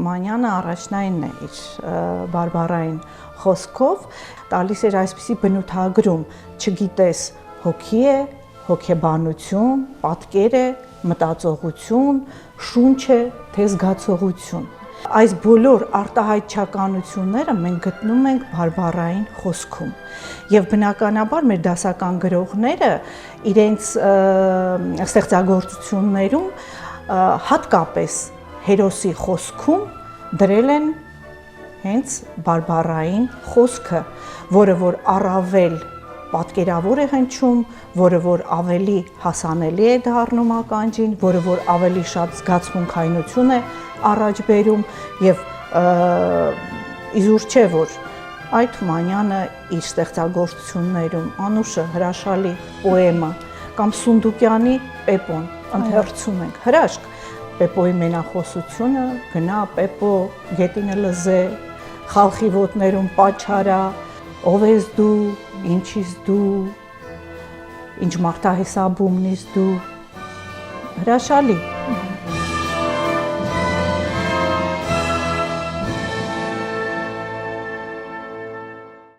Թումանյանը առաջնայինն է իր բարբառային խոսքով, տալիս էր այսպիսի բնութագրում, չգիտես հոգի է, հոգեբանություն, պատկեր է, մտածողություն, շունչ է, թե զգացողություն։ Այս բոլոր արտահայտչականությունները մենք գտնում ենք բարբառային խոսքում եւ բնականաբար մեր դասական գրողները իրենց ստեղծագործություններում հատկապես հերոսի խոսքում դրել են հենց բարբառային խոսքը, որը որ առավել պատկերավոր է հնչում, որը որ ավելի հասանելի է դառնում ականջին, որը որ ավելի շատ զգացմունքայնություն է առաջ բերում եւ իզուր չէ որ այդ Թումանյանը իր ստեղծագործություններում Անուշը հրաշալի պոեմա կամ Սունդուկյանի Պեպոն ընթերցում ենք հրաշք Պեպոյի մենախոսությունը գնա Պեպո գետինը լզե խալխի ոտներում պաչարա ով ես դու ինչիս դու ինչ մարդահեսաբումն ես դու հրաշալի